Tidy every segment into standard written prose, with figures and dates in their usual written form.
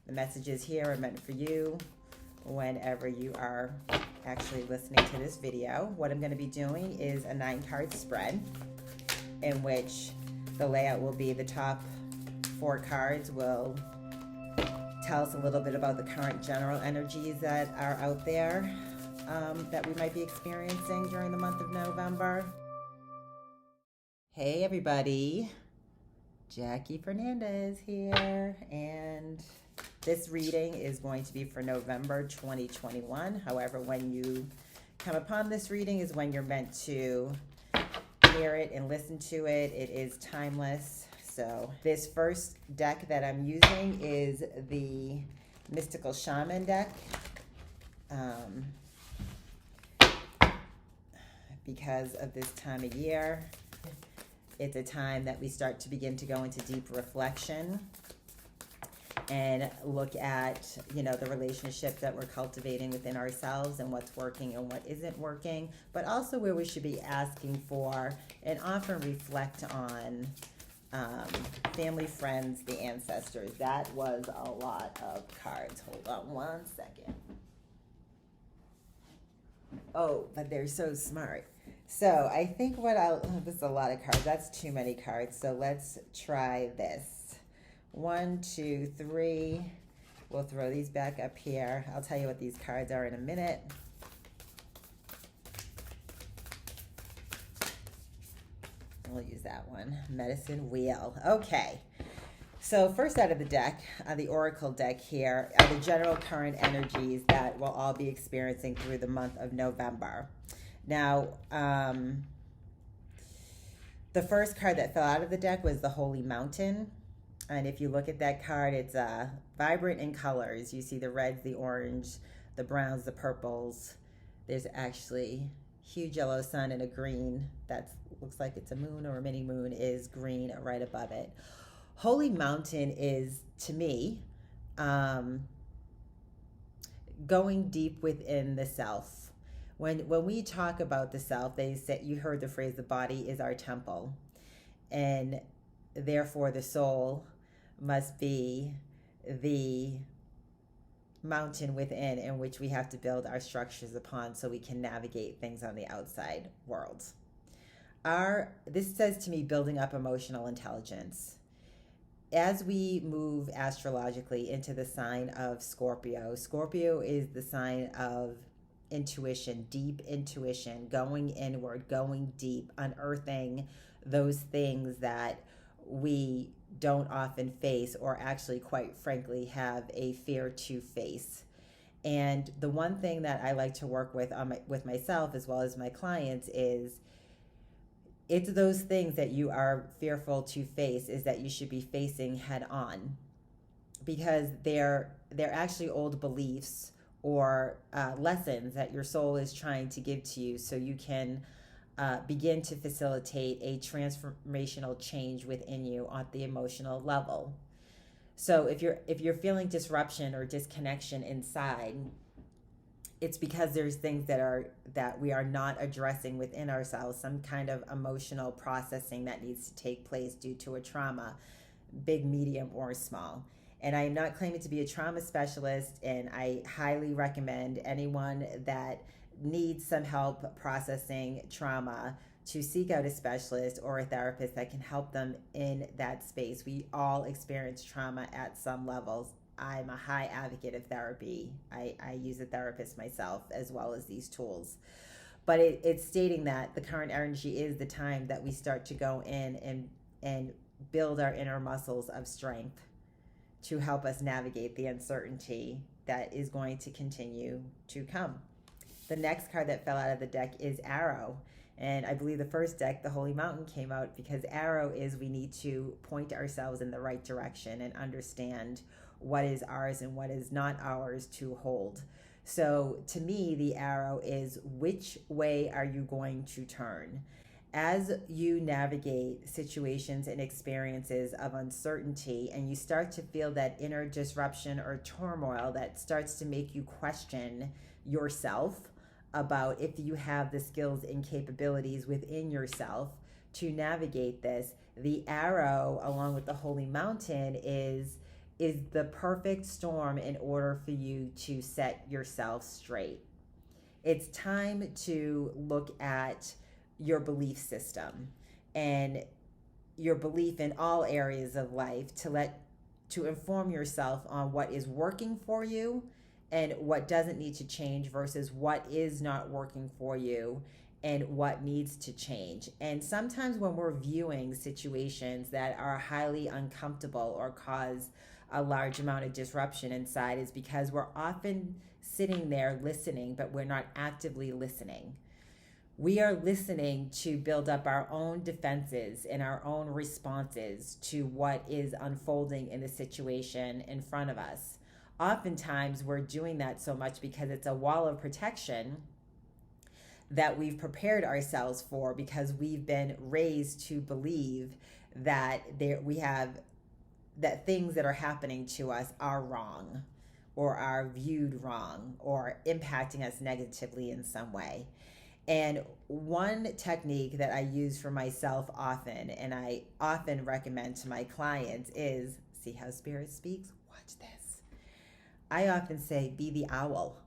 The messages here are meant for you whenever you are actually listening to this video. What I'm going to be doing is a 9-card spread in which the layout will be the top 4 cards will tell us a little bit about the current general energies that are out there that we might be experiencing during the month of November. Hey everybody, Jackie Fernandez here, and this reading is going to be for November 2021. However, when you come upon this reading is when you're meant to hear it and listen to it. It is timeless. So this first deck that I'm using is the Mystical Shaman deck. Because of this time of year, it's a time that we start to begin to go into deep reflection and look at, the relationship that we're cultivating within ourselves and what's working and what isn't working, but also where we should be asking for and often reflect on family, friends, the ancestors. That was a lot of cards. Hold on one second. Oh, but they're so smart. So I think this is a lot of cards. That's too many cards. So let's try this. 1, 2, 3. We'll throw these back up here. I'll tell you what these cards are in a minute. We'll use that one. Medicine Wheel. Okay. So first out of the deck, the Oracle deck here, are the general current energies that we'll all be experiencing through the month of November. Now, the first card that fell out of the deck was the Holy Mountain. And if you look at that card, it's vibrant in colors. You see the reds, the orange, the browns, the purples. There's actually huge yellow sun and a green that looks like it's a moon or a mini moon is green right above it. Holy Mountain is, to me, going deep within the self. When we talk about the self, they say, you heard the phrase, the body is our temple, and therefore the soul must be the mountain within in which we have to build our structures upon so we can navigate things on the outside world. This says to me building up emotional intelligence. As we move astrologically into the sign of Scorpio, Scorpio is the sign of intuition, deep intuition, going inward, going deep, unearthing those things that we don't often face, or actually, quite frankly, have a fear to face. And the one thing that I like to work with with myself as well as my clients is, it's those things that you are fearful to face is that you should be facing head on, because they're actually old beliefs or lessons that your soul is trying to give to you so you can begin to facilitate a transformational change within you on the emotional level. So if you're feeling disruption or disconnection inside, it's because there's things that we are not addressing within ourselves, some kind of emotional processing that needs to take place due to a trauma, big, medium, or small. And I am not claiming to be a trauma specialist, and I highly recommend anyone that needs some help processing trauma to seek out a specialist or a therapist that can help them in that space. We all experience trauma at some levels. I'm a high advocate of therapy. I use a therapist myself as well as these tools. But it's stating that the current energy is the time that we start to go in and build our inner muscles of strength to help us navigate the uncertainty that is going to continue to come. The next card that fell out of the deck is Arrow. And I believe the first deck, the Holy Mountain, came out because Arrow is we need to point ourselves in the right direction and understand what is ours and what is not ours to hold. So to me, the arrow is, which way are you going to turn? As you navigate situations and experiences of uncertainty and you start to feel that inner disruption or turmoil that starts to make you question yourself about if you have the skills and capabilities within yourself to navigate this, the arrow along with the Holy Mountain is is the perfect storm in order for you to set yourself straight. It's time to look at your belief system and your belief in all areas of life to inform yourself on what is working for you and what doesn't need to change versus what is not working for you and what needs to change. And sometimes when we're viewing situations that are highly uncomfortable or cause a large amount of disruption inside is because we're often sitting there listening, but we're not actively listening. We are listening to build up our own defenses and our own responses to what is unfolding in the situation in front of us. Oftentimes, we're doing that so much because it's a wall of protection that we've prepared ourselves for, because we've been raised to believe that that things that are happening to us are wrong or are viewed wrong or impacting us negatively in some way. And one technique that I use for myself often, and I often recommend to my clients, is, see how Spirit speaks? Watch this. I often say, be the owl.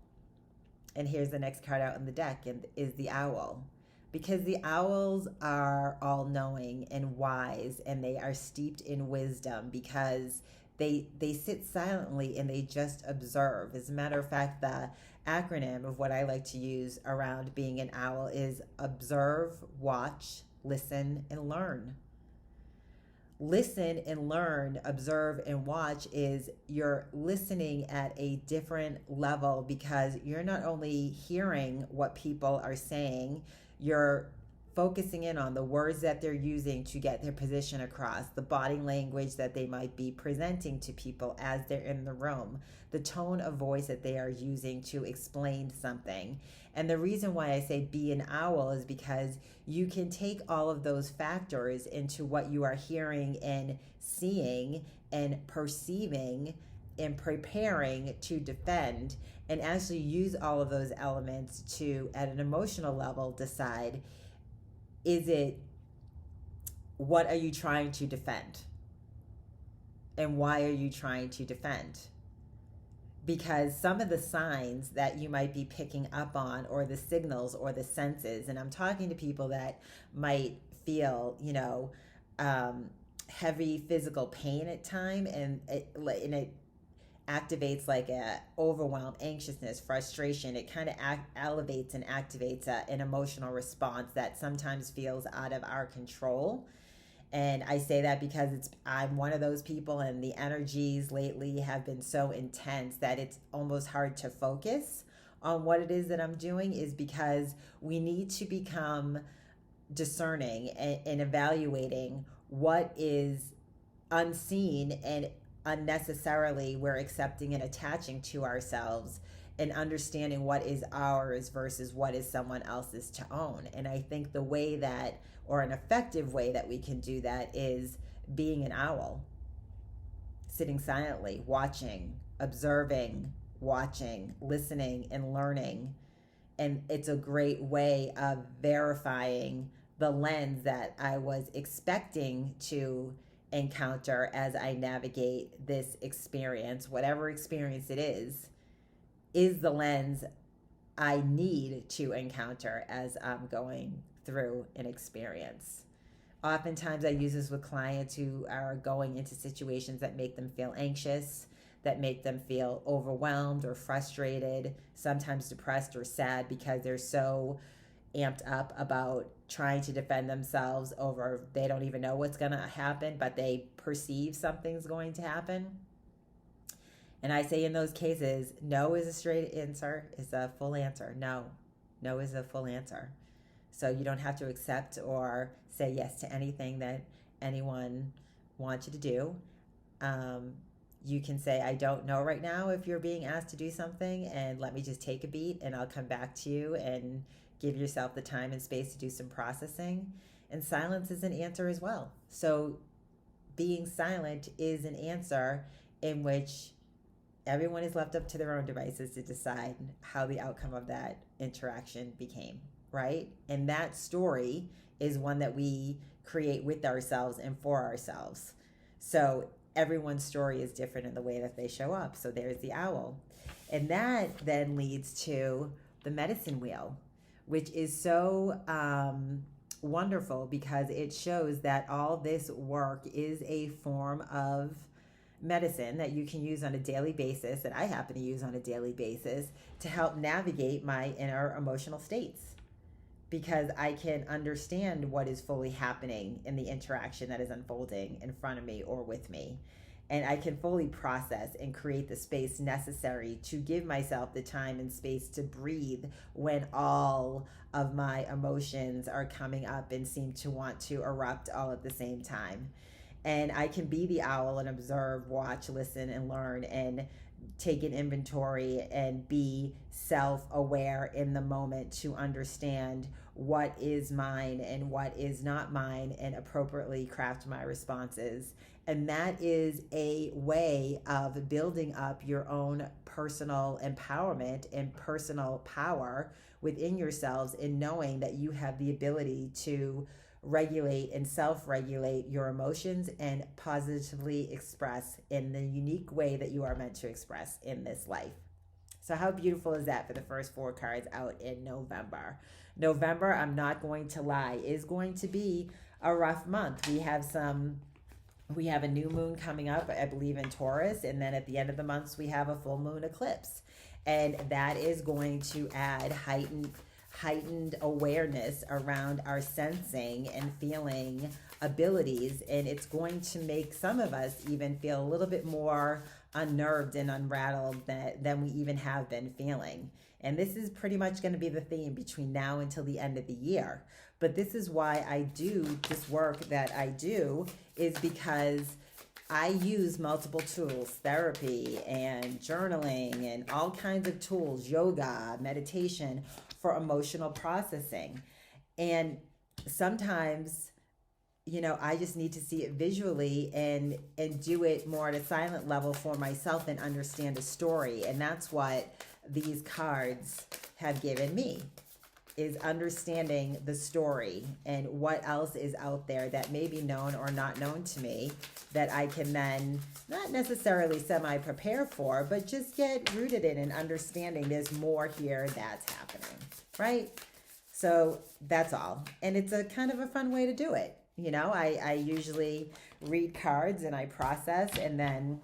And here's the next card out in the deck, and is the owl. Because the owls are all-knowing and wise, and they are steeped in wisdom because they sit silently and they just observe. As a matter of fact, the acronym of what I like to use around being an owl is observe, watch, listen, and learn. Listen and learn, observe and watch is you're listening at a different level, because you're not only hearing what people are saying, you're focusing in on the words that they're using to get their position across, the body language that they might be presenting to people as they're in the room, the tone of voice that they are using to explain something. And the reason why I say be an owl is because you can take all of those factors into what you are hearing and seeing and perceiving and preparing to defend, and actually use all of those elements to, at an emotional level, decide, what are you trying to defend? And why are you trying to defend? Because some of the signs that you might be picking up on, or the signals or the senses, and I'm talking to people that might feel, heavy physical pain at time, and it activates like a overwhelm, anxiousness, frustration. It kind of elevates and activates an emotional response that sometimes feels out of our control. And I say that because I'm one of those people, and the energies lately have been so intense that it's almost hard to focus on what it is that I'm doing, is because we need to become discerning and evaluating what is unseen and unnecessarily we're accepting and attaching to ourselves, and understanding what is ours versus what is someone else's to own. And I think the way that, or an effective way that we can do that, is being an owl, sitting silently, watching, observing, watching, listening, and learning. And it's a great way of verifying the lens that I was expecting to encounter as I navigate this experience. Whatever experience it is the lens I need to encounter as I'm going through an experience. Oftentimes I use this with clients who are going into situations that make them feel anxious, that make them feel overwhelmed or frustrated, sometimes depressed or sad, because they're so amped up about trying to defend themselves over, they don't even know what's going to happen, but they perceive something's going to happen. And I say in those cases, no is a straight answer, is a full answer. No is a full answer. So you don't have to accept or say yes to anything that anyone wants you to do. You can say, I don't know right now if you're being asked to do something, and let me just take a beat and I'll come back to you, and give yourself the time and space to do some processing. And silence is an answer as well. So being silent is an answer in which everyone is left up to their own devices to decide how the outcome of that interaction became, right? And that story is one that we create with ourselves and for ourselves. So everyone's story is different in the way that they show up. So there's the owl. And that then leads to the medicine wheel, which is so wonderful because it shows that all this work is a form of medicine that you can use on a daily basis, that I happen to use on a daily basis to help navigate my inner emotional states, because I can understand what is fully happening in the interaction that is unfolding in front of me or with me. And I can fully process and create the space necessary to give myself the time and space to breathe when all of my emotions are coming up and seem to want to erupt all at the same time. And I can be the owl and observe, watch, listen, and learn, and take an inventory and be self-aware in the moment to understand what is mine and what is not mine, and appropriately craft my responses. And that is a way of building up your own personal empowerment and personal power within yourselves, in knowing that you have the ability to regulate and self-regulate your emotions and positively express in the unique way that you are meant to express in this life. So how beautiful is that for the first 4 cards out in November? November, I'm not going to lie, is going to be a rough month. We have a new moon coming up, I believe, in Taurus, and then at the end of the month we have a full moon eclipse, and that is going to add heightened awareness around our sensing and feeling abilities, and it's going to make some of us even feel a little bit more unnerved and unrattled than we even have been feeling. And this is pretty much going to be the theme between now until the end of the year. But this is why I do this work that I do, is because I use multiple tools, therapy and journaling and all kinds of tools, yoga, meditation, for emotional processing. And sometimes, I just need to see it visually and do it more at a silent level for myself and understand a story. And that's what these cards have given me, is understanding the story and what else is out there that may be known or not known to me, that I can then not necessarily semi-prepare for, but just get rooted in and understanding there's more here that's happening, right? So that's all. And it's a kind of a fun way to do it. I usually read cards and I process, and then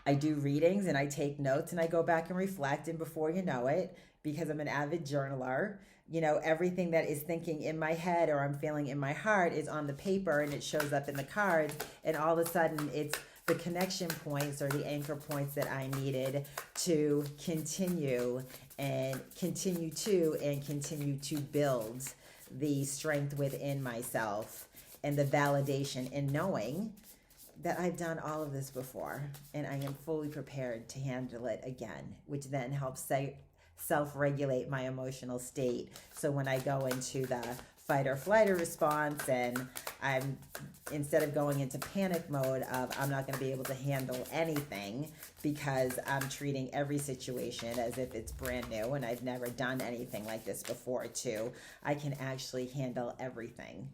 I do readings and I take notes and I go back and reflect. And before you know it, because I'm an avid journaler, everything that is thinking in my head or I'm feeling in my heart is on the paper and it shows up in the cards. And all of a sudden it's the connection points or the anchor points that I needed to continue to build the strength within myself and the validation in knowing that I've done all of this before and I am fully prepared to handle it again, which then helps self-regulate my emotional state. So when I go into the fight or flight response, and I'm, instead of going into panic mode of I'm not going to be able to handle anything because I'm treating every situation as if it's brand new and I've never done anything like this before too, I can actually handle everything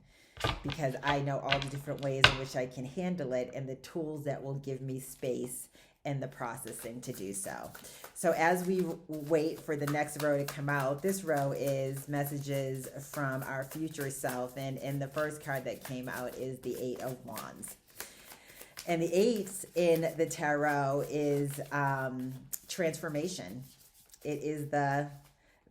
because I know all the different ways in which I can handle it and the tools that will give me space and the processing to do so. So as we wait for the next row to come out, this row is messages from our future self. And the first card that came out is the 8 of Wands. And the 8 in the tarot is transformation. It is the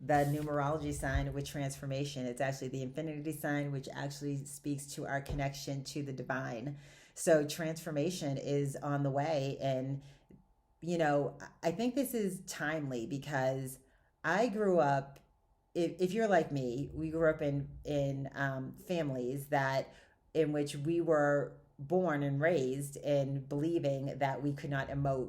numerology sign with transformation. It's actually the infinity sign, which actually speaks to our connection to the divine. So transformation is on the way. And I think this is timely because I grew up, if you're like me, we grew up in families in which we were born and raised in believing that we could not emote,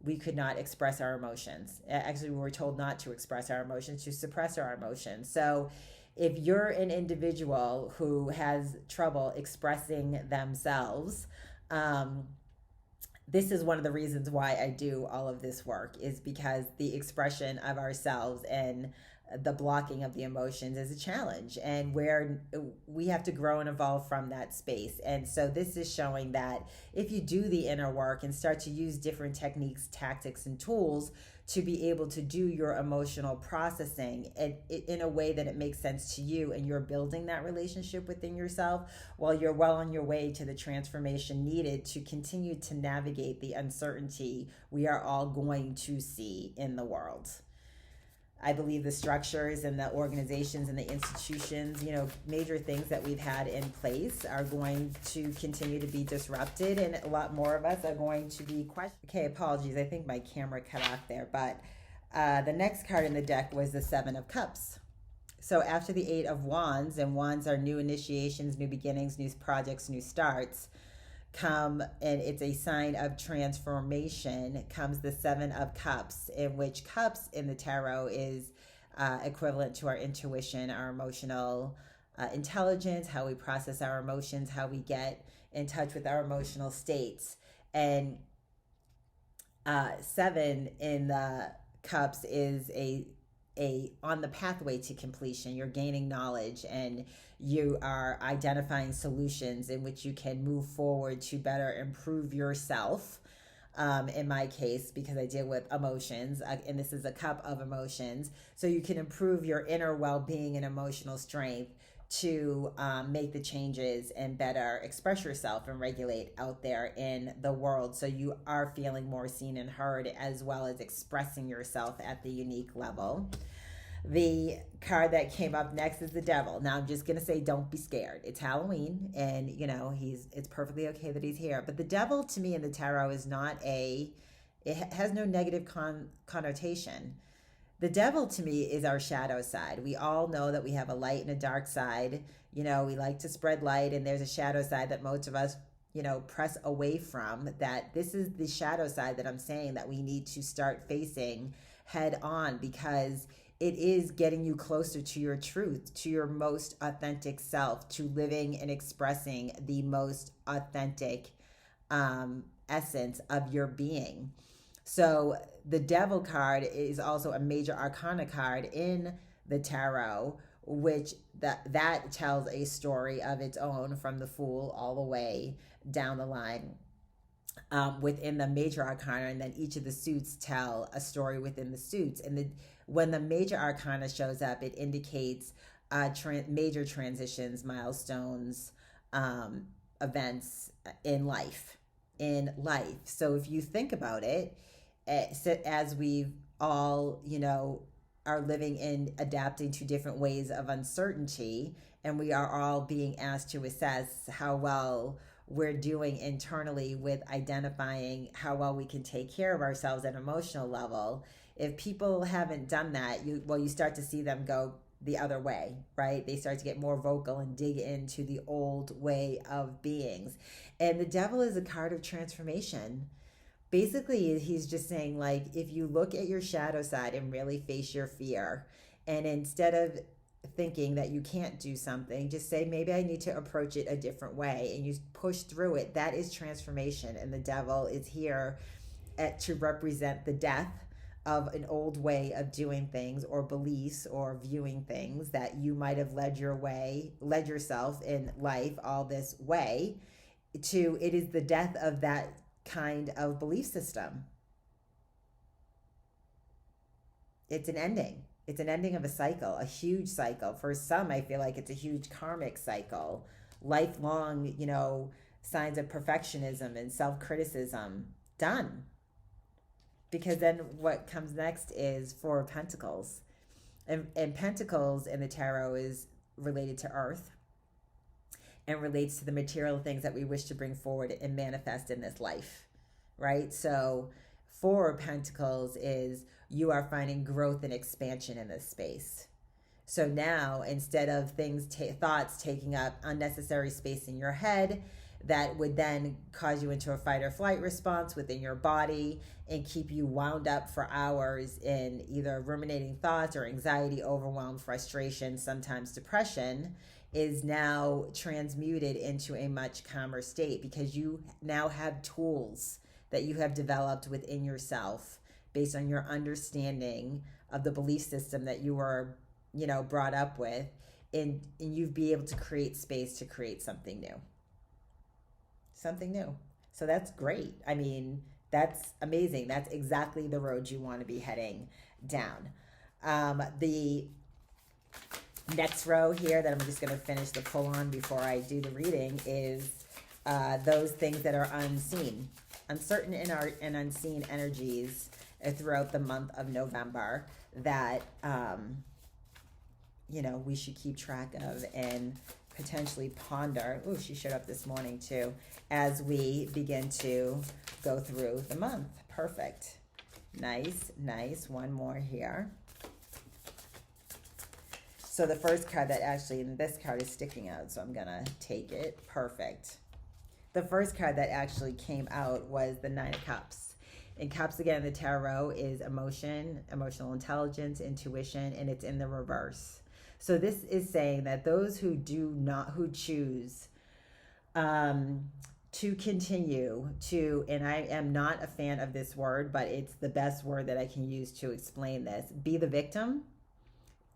we could not express our emotions. Actually, we were told not to express our emotions, to suppress our emotions. So if you're an individual who has trouble expressing themselves, this is one of the reasons why I do all of this work, is because the expression of ourselves and the blocking of the emotions is a challenge, and where we have to grow and evolve from that space. And so this is showing that if you do the inner work and start to use different techniques, tactics, and tools to be able to do your emotional processing in a way that it makes sense to you, and you're building that relationship within yourself, while you're well on your way to the transformation needed to continue to navigate the uncertainty we are all going to see in the world. I believe the structures and the organizations and the institutions, major things that we've had in place are going to continue to be disrupted, and a lot more of us are going to be questioned. Okay, apologies. I think my camera cut off there, but the next card in the deck was the Seven of Cups. So after the Eight of Wands, and wands are new initiations, new beginnings, new projects, new starts, come, and it's a sign of transformation, comes the Seven of Cups, in which cups in the tarot is equivalent to our intuition, our emotional intelligence, how we process our emotions, how we get in touch with our emotional states. And seven in the cups is a on the pathway to completion. You're gaining knowledge, and you are identifying solutions in which you can move forward to better improve yourself. In my case, because I deal with emotions, and this is a cup of emotions, so you can improve your inner well-being and emotional strength to make the changes and better express yourself and regulate out there in the world, so you are feeling more seen and heard, as well as expressing yourself at the unique level. The card that came up next is the Devil. Now I'm just gonna say, don't be scared. It's Halloween, and it's perfectly okay that he's here. But the Devil, to me, in the tarot is not it has no negative connotation. The Devil, to me, is our shadow side. We all know that we have a light and a dark side. We like to spread light, and there's a shadow side that most of us, press away from. That this is the shadow side that I'm saying that we need to start facing head on, because it is getting you closer to your truth, to your most authentic self, to living and expressing the most authentic essence of your being. So the Devil card is also a major arcana card in the tarot, which that tells a story of its own, from the Fool all the way down the line within the major arcana, and then each of the suits tell a story within the suits. And when the major arcana shows up, it indicates major transitions, milestones, events in life. So if you think about it, as we've all, are living in adapting to different ways of uncertainty, and we are all being asked to assess how well we're doing internally with identifying how well we can take care of ourselves at an emotional level. If people haven't done that, you start to see them go the other way, right? They start to get more vocal and dig into the old way of beings. And the Devil is a card of transformation. Basically, he's just saying, like, if you look at your shadow side and really face your fear, and instead of thinking that you can't do something, just say, maybe I need to approach it a different way, and you push through it. That is transformation. And the Devil is here to represent the death of an old way of doing things, or beliefs, or viewing things that you might have led yourself in life all this way to. It is the death of that kind of belief system. It's an ending. It's an ending of a cycle, a huge cycle. For some, I feel like it's a huge karmic cycle, lifelong, signs of perfectionism and self-criticism. Done. Because then what comes next is Four of Pentacles. And Pentacles in the tarot is related to Earth, and relates to the material things that we wish to bring forward and manifest in this life, right? So Four of Pentacles is you are finding growth and expansion in this space. So now, instead of thoughts taking up unnecessary space in your head that would then cause you into a fight or flight response within your body and keep you wound up for hours in either ruminating thoughts or anxiety, overwhelm, frustration, sometimes depression, is now transmuted into a much calmer state, because you now have tools that you have developed within yourself based on your understanding of the belief system that you were, brought up with, and you'd be able to create space to create something new. Something new. So that's great. I mean, that's amazing. That's exactly the road you want to be heading down. The next row here that I'm just going to finish the pull on before I do the reading is those things that are unseen, uncertain and unseen energies throughout the month of November that, we should keep track of and potentially ponder. Oh, she showed up this morning too, as we begin to go through the month. Perfect. Nice, nice. One more here. So the first card that actually, and this card is sticking out, so I'm going to take it. Perfect. The first card that actually came out was the Nine of Cups. And Cups, again, the tarot is emotion, emotional intelligence, intuition, and it's in the reverse. So this is saying that those who choose to continue to, and I am not a fan of this word, but it's the best word that I can use to explain this, be the victim.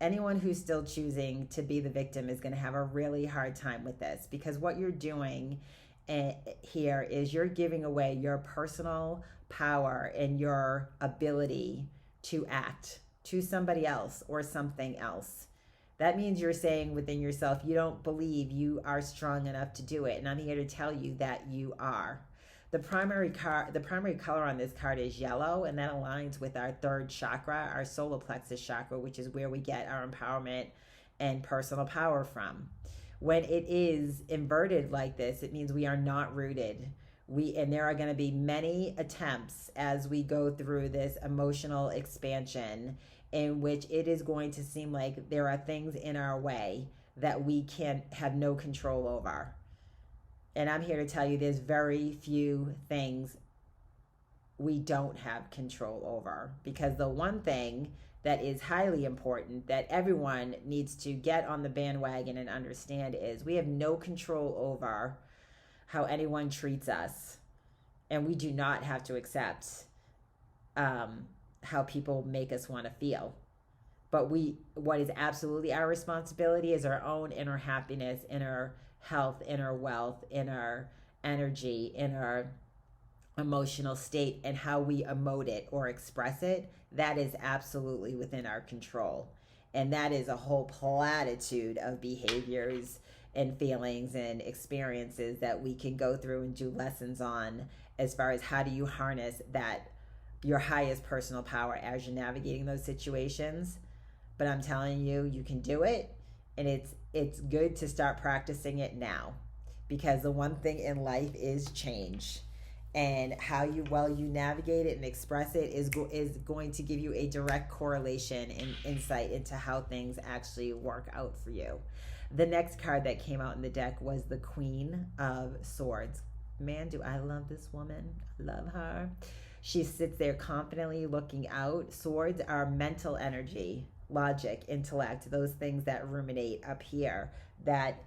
Anyone who's still choosing to be the victim is going to have a really hard time with this, because what you're doing here is you're giving away your personal power and your ability to act to somebody else or something else. That means you're saying within yourself, you don't believe you are strong enough to do it. And I'm here to tell you that you are. The primary color on this card is yellow, and that aligns with our third chakra, our solar plexus chakra, which is where we get our empowerment and personal power from. When it is inverted like this, it means we are not rooted. And there are going to be many attempts as we go through this emotional expansion in which it is going to seem like there are things in our way that we can have no control over. And I'm here to tell you there's very few things we don't have control over, because the one thing that is highly important that everyone needs to get on the bandwagon and understand is we have no control over how anyone treats us, and we do not have to accept how people make us want to feel. But what is absolutely our responsibility is our own inner happiness, inner health, inner wealth, inner energy, inner emotional state, and how we emote it or express it. That is absolutely within our control. And that is a whole platitude of behaviors and feelings and experiences that we can go through and do lessons on, as far as how do you harness that, your highest personal power as you're navigating those situations. But I'm telling you, you can do it, and it's good to start practicing it now, because the one thing in life is change, and how you navigate it and express it is going to give you a direct correlation and insight into how things actually work out for you. The next card that came out in the deck was the Queen of Swords. Man, do I love this woman. I love her. She sits there confidently looking out. Swords are mental energy, logic, intellect, those things that ruminate up here that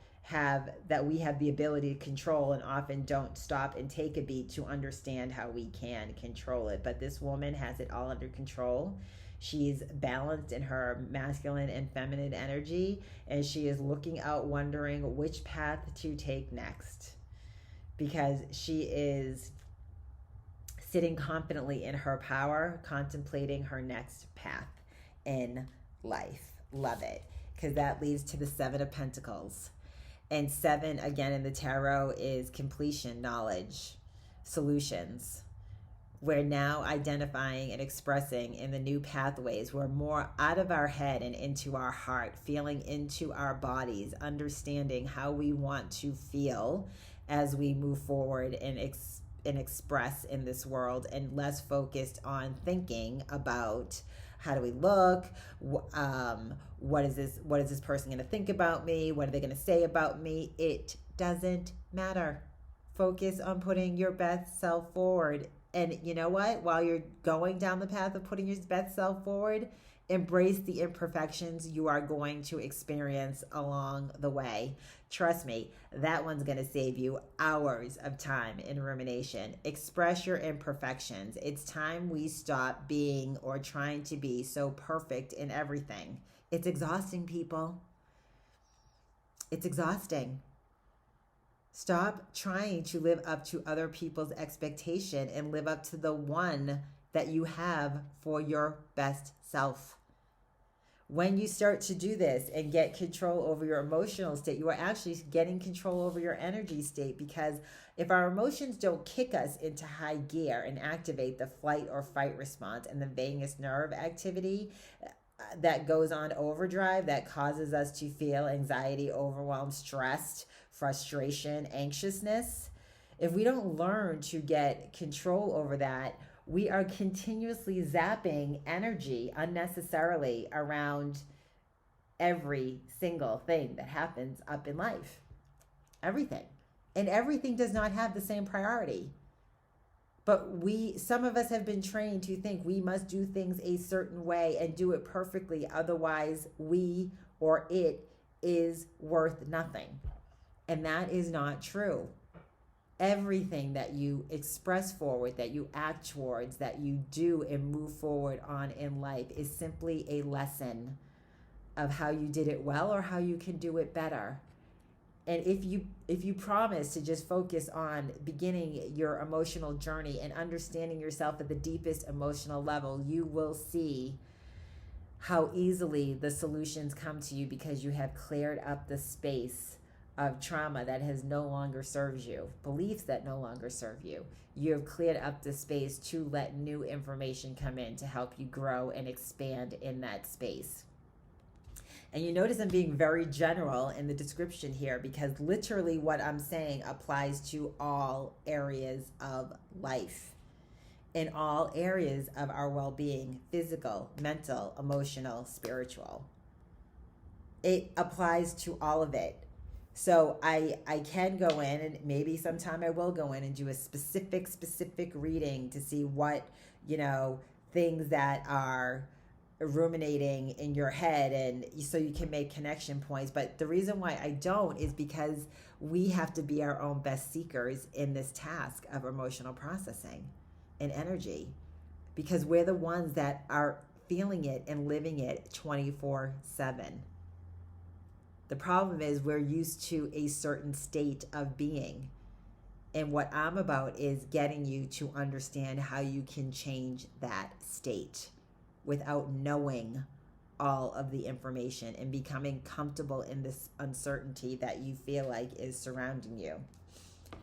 we have the ability to control, and often don't stop and take a beat to understand how we can control it. But this woman has it all under control. She's balanced in her masculine and feminine energy, and she is looking out, wondering which path to take next, because she is sitting confidently in her power, contemplating her next path in life. Love it, because that leads to the Seven of Pentacles. And 7, again, in the tarot is completion, knowledge, solutions. We're now identifying and expressing in the new pathways. We're more out of our head and into our heart, feeling into our bodies, understanding how we want to feel as we move forward and express in this world, and less focused on thinking about how do we look, what is this person going to think about me, what are they going to say about me. It doesn't matter. Focus on putting your best self forward. And you know what? While you're going down the path of putting your best self forward, Embrace the imperfections you are going to experience along the way. Trust me, that one's going to save you hours of time in rumination. Express your imperfections. It's time we stop being or trying to be so perfect in everything. It's exhausting, people. It's exhausting. Stop trying to live up to other people's expectation and live up to the one that you have for your best self. When you start to do this and get control over your emotional state, you are actually getting control over your energy state, because if our emotions don't kick us into high gear and activate the flight or fight response and the vagus nerve activity that goes on overdrive, that causes us to feel anxiety, overwhelm, stressed, frustration, anxiousness, if we don't learn to get control over that, we are continuously zapping energy unnecessarily around every single thing that happens up in life. Everything. And everything does not have the same priority. But some of us have been trained to think we must do things a certain way and do it perfectly. Otherwise, we or it is worth nothing. And that is not true. Everything that you express forward, that you act towards, that you do and move forward on in life is simply a lesson of how you did it well or how you can do it better. And if you promise to just focus on beginning your emotional journey and understanding yourself at the deepest emotional level, you will see how easily the solutions come to you, because you have cleared up the space of trauma that has no longer serves you, beliefs that no longer serve you. You have cleared up the space to let new information come in to help you grow and expand in that space. And you notice I'm being very general in the description here, because literally what I'm saying applies to all areas of life, in all areas of our well-being, physical, mental, emotional, spiritual. It applies to all of it. So I can go in, and maybe sometime I will go in and do a specific reading to see what, things that are ruminating in your head, and so you can make connection points. But the reason why I don't is because we have to be our own best seekers in this task of emotional processing and energy, because we're the ones that are feeling it and living it 24/7. The problem is we're used to a certain state of being. And what I'm about is getting you to understand how you can change that state without knowing all of the information and becoming comfortable in this uncertainty that you feel like is surrounding you.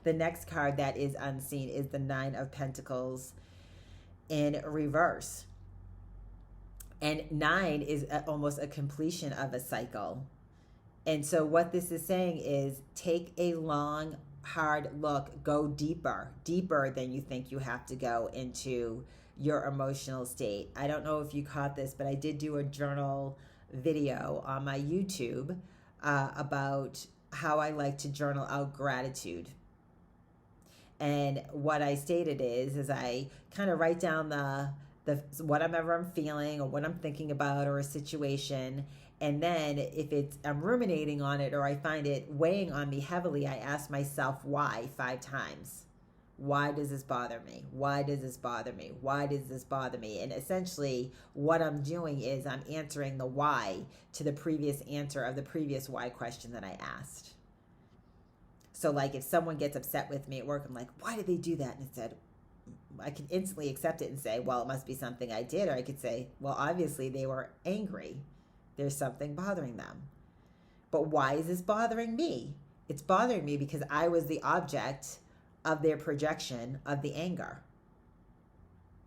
The next card that is unseen is the Nine of Pentacles in reverse. And 9 is almost a completion of a cycle. And so what this is saying is take a long, hard look, go deeper than you think you have to go into your emotional state. I don't know if you caught this, but I did do a journal video on my YouTube about how I like to journal out gratitude. And what I stated is I kind of write down the whatever I'm feeling or what I'm thinking about or a situation. And then if I'm ruminating on it or I find it weighing on me heavily, I ask myself why 5 times. Why does this bother me? Why does this bother me? Why does this bother me? And essentially what I'm doing is I'm answering the why to the previous answer of the previous why question that I asked. So like if someone gets upset with me at work, I'm like, why did they do that? And instead, I can instantly accept it and say, well, it must be something I did. Or I could say, well, obviously they were angry. There's something bothering them. But why is this bothering me? It's bothering me because I was the object of their projection of the anger.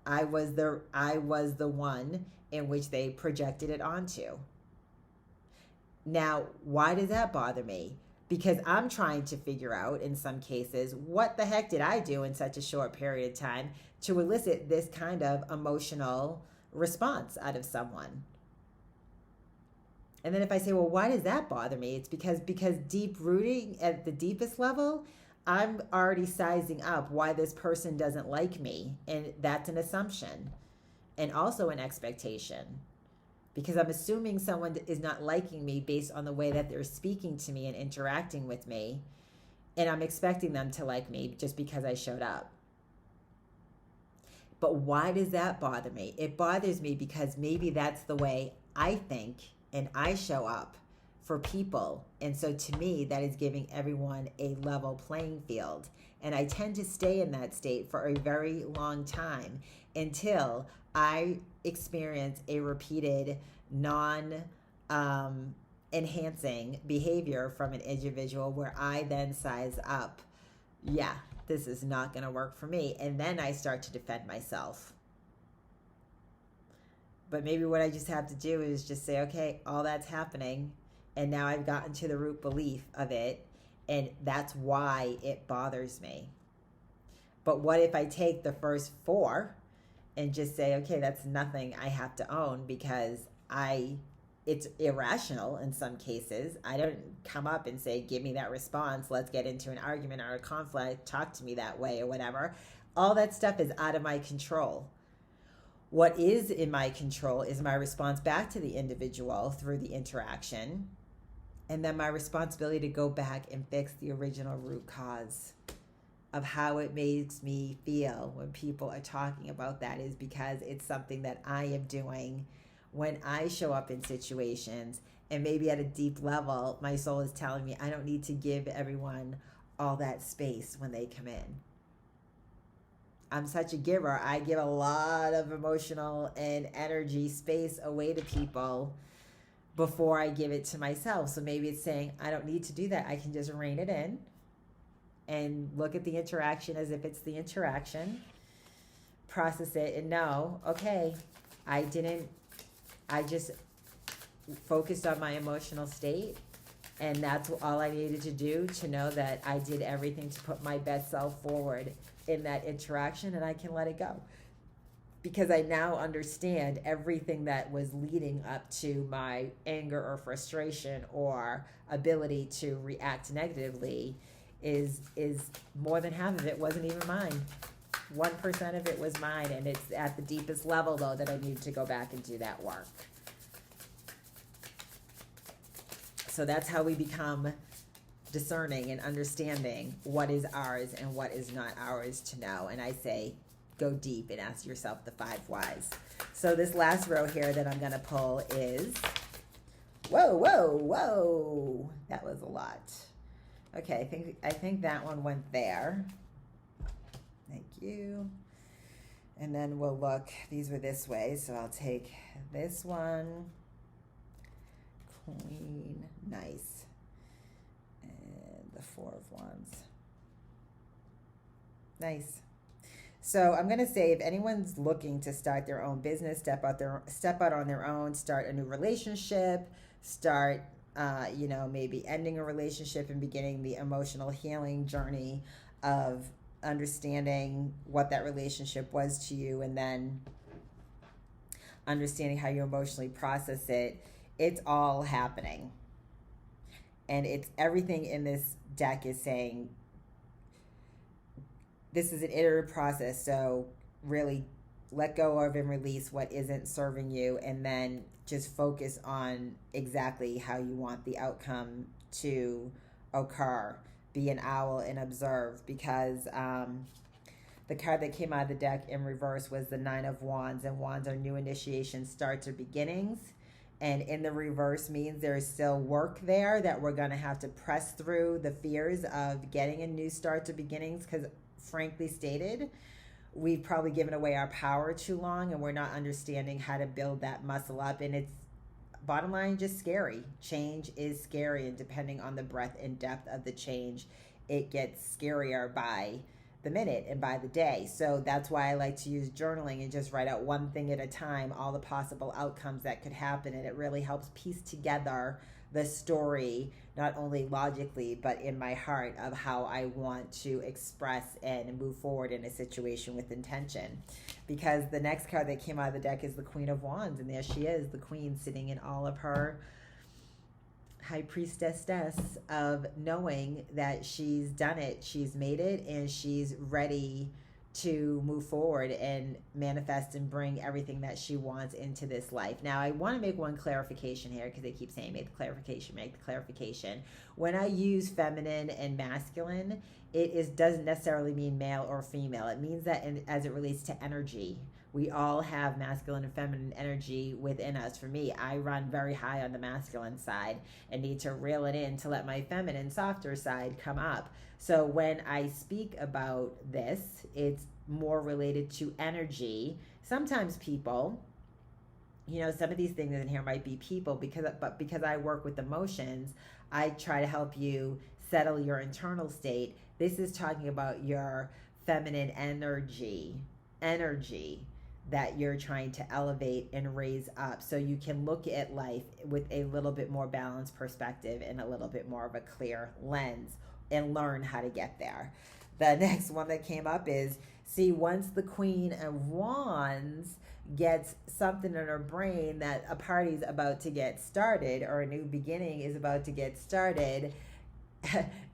I was the one in which they projected it onto. Now, why does that bother me? Because I'm trying to figure out, in some cases, what the heck did I do in such a short period of time to elicit this kind of emotional response out of someone? And then if I say, well, why does that bother me? It's because deep rooting at the deepest level, I'm already sizing up why this person doesn't like me. And that's an assumption and also an expectation. because I'm assuming someone is not liking me based on the way that they're speaking to me and interacting with me. And I'm expecting them to like me just because I showed up. But why does that bother me? It bothers me because maybe that's the way I think and I show up for people. And so to me, that is giving everyone a level playing field. And I tend to stay in that state for a very long time until I experience a repeated non-enhancing behavior from an individual where I then size up. Yeah, this is not going to work for me. And then I start to defend myself. But maybe what I just have to do is just say, okay, all that's happening. And now I've gotten to the root belief of it. And that's why it bothers me. But what if I take the first 4 and just say, okay, that's nothing I have to own because it's irrational in some cases. I don't come up and say, give me that response. Let's get into an argument or a conflict. Talk to me that way or whatever. All that stuff is out of my control. What is in my control is my response back to the individual through the interaction. And then my responsibility to go back and fix the original root cause of how it makes me feel when people are talking about that, is because it's something that I am doing when I show up in situations. And maybe at a deep level, my soul is telling me I don't need to give everyone all that space when they come in. I'm such a giver. I give a lot of emotional and energy space away to people before I give it to myself. So maybe it's saying, I don't need to do that. I can just rein it in and look at the interaction as if it's the interaction, process it, and know, okay, I just focused on my emotional state, and that's all I needed to do to know that I did everything to put my best self forward in that interaction, and I can let it go. Because I now understand everything that was leading up to my anger or frustration or ability to react negatively is more than half of it wasn't even mine. 1% of it was mine, and it's at the deepest level, though, that I need to go back and do that work. So that's how we become discerning and understanding what is ours and what is not ours to know. And I say, go deep and ask yourself the 5 whys. So this last row here that I'm going to pull is, whoa. That was a lot. Okay, I think that one went there. Thank you. And then we'll look, these were this way, so I'll take this one. Queen, nice. And the 4 of Wands. Nice. So I'm going to say, if anyone's looking to start their own business, step out on their own, start a new relationship, start maybe ending a relationship and beginning the emotional healing journey of understanding what that relationship was to you, and then understanding how you emotionally process it, it's all happening. And it's everything in this deck is saying this is an iterative process. So really let go of and release what isn't serving you, and then just focus on exactly how you want the outcome to occur. Be an owl and observe, because the card that came out of the deck in reverse was the 9 of Wands, and Wands are new initiations, starts, or beginnings. And in the reverse means there's still work there that we're going to have to press through the fears of getting a new start to beginnings, because frankly stated, we've probably given away our power too long, and we're not understanding how to build that muscle up. And it's, bottom line, just scary. Change is scary, and depending on the breadth and depth of the change, it gets scarier by the minute and by the day. So that's why I like to use journaling and just write out one thing at a time, all the possible outcomes that could happen. And it really helps piece together the story, not only logically, but in my heart, of how I want to express and move forward in a situation with intention. Because the next card that came out of the deck is the Queen of Wands, and there she is, the Queen, sitting in all of her high priestess of knowing that she's done it, she's made it, and she's ready to move forward and manifest and bring everything that she wants into this life. Now, I want to make one clarification here, because they keep saying make the clarification, make the clarification. When I use feminine and masculine, doesn't necessarily mean male or female. It means that as it relates to energy, we all have masculine and feminine energy within us. For me, I run very high on the masculine side and need to reel it in to let my feminine, softer side come up. So when I speak about this, it's more related to energy. Sometimes people, some of these things in here might be people, but because I work with emotions, I try to help you settle your internal state. This is talking about your feminine energy that you're trying to elevate and raise up, so you can look at life with a little bit more balanced perspective and a little bit more of a clear lens, and learn how to get there. The next one that came up is, see, once the Queen of Wands gets something in her brain that a party's about to get started, or a new beginning is about to get started,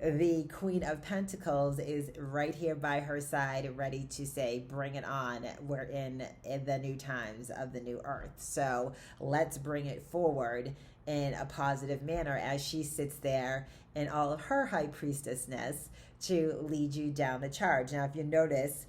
the Queen of Pentacles is right here by her side, ready to say, bring it on. We're in the new times of the new earth. So let's bring it forward in a positive manner as she sits there in all of her high priestessness to lead you down the charge. Now, if you notice,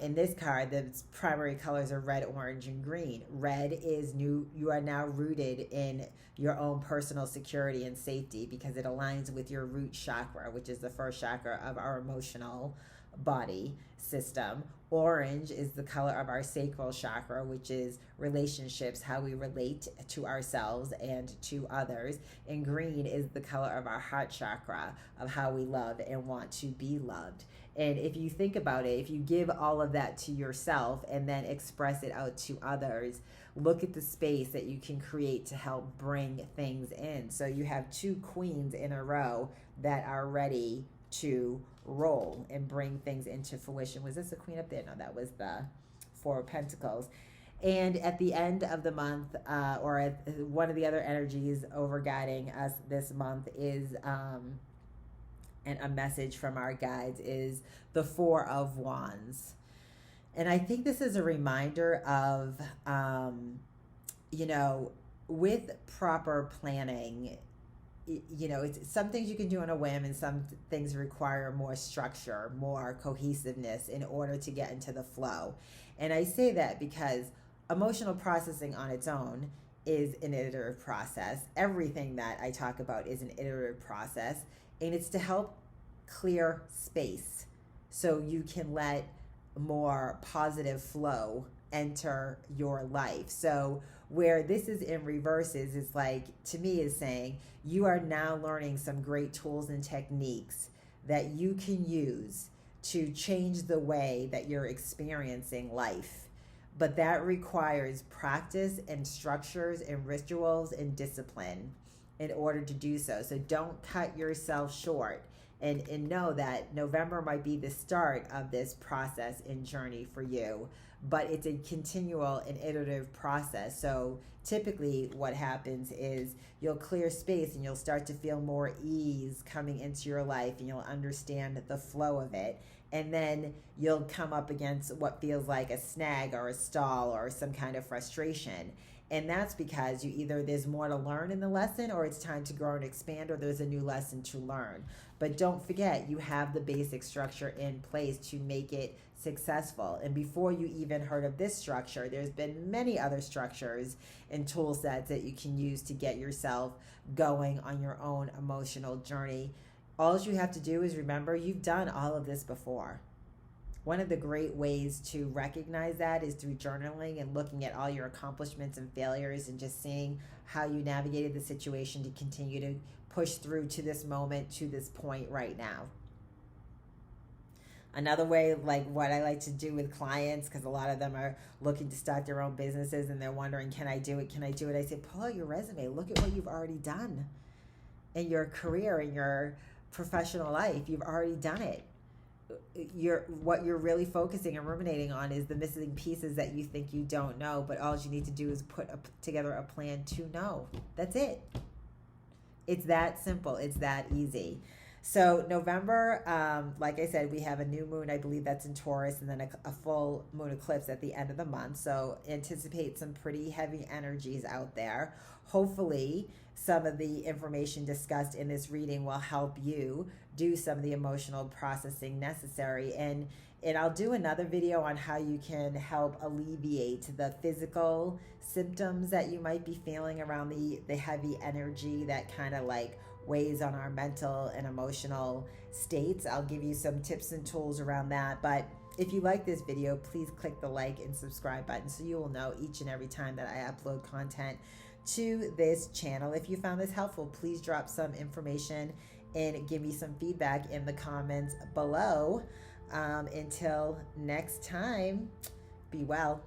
in this card, the primary colors are red, orange, and green. Red is new. You are now rooted in your own personal security and safety, because it aligns with your root chakra, which is the first chakra of our emotional body system. Orange is the color of our sacral chakra, which is relationships, how we relate to ourselves and to others. And green is the color of our heart chakra, of how we love and want to be loved. And if you think about it, if you give all of that to yourself and then express it out to others, look at the space that you can create to help bring things in. So you have two queens in a row that are ready to roll and bring things into fruition. Was this a queen up there? No, that was the Four of Pentacles. And at the end of the month, or at one of the other energies overguiding us this month is, and a message from our guides, is the Four of Wands. And I think this is a reminder of, with proper planning, it's some things you can do on a whim, and some things require more structure, more cohesiveness in order to get into the flow. And I say that because emotional processing on its own is an iterative process. Everything that I talk about is an iterative process, and it's to help clear space so you can let more positive flow enter your life. So where this is in reverses, is like, to me, is saying you are now learning some great tools and techniques that you can use to change the way that you're experiencing life. But that requires practice and structures and rituals and discipline in order to do so. So don't cut yourself short, and know that November might be the start of this process and journey for you, but it's a continual and iterative process. So typically what happens is you'll clear space and you'll start to feel more ease coming into your life, and you'll understand the flow of it. And then you'll come up against what feels like a snag or a stall or some kind of frustration. And that's because there's more to learn in the lesson, or it's time to grow and expand, or there's a new lesson to learn. But don't forget, you have the basic structure in place to make it successful. And before you even heard of this structure, there's been many other structures and tool sets that you can use to get yourself going on your own emotional journey. All you have to do is remember, you've done all of this before. One of the great ways to recognize that is through journaling and looking at all your accomplishments and failures, and just seeing how you navigated the situation to continue to push through to this moment, to this point right now. Another way, like what I like to do with clients, because a lot of them are looking to start their own businesses and they're wondering, can I do it? Can I do it? I say, pull out your resume. Look at what you've already done in your career, in your professional life. You've already done it. What you're really focusing and ruminating on is the missing pieces that you think you don't know, but all you need to do is put together a plan to know. That's it. It's that simple. It's that easy. So November, like I said, we have a new moon. I believe that's in Taurus, and then a full moon eclipse at the end of the month. So anticipate some pretty heavy energies out there. Hopefully, some of the information discussed in this reading will help you do some of the emotional processing necessary. And I'll do another video on how you can help alleviate the physical symptoms that you might be feeling around the heavy energy that kind of like weighs on our mental and emotional states. I'll give you some tips and tools around that. But if you like this video, please click the like and subscribe button so you will know each and every time that I upload content to this channel. If you found this helpful, please drop some information and give me some feedback in the comments below. Until next time, be well.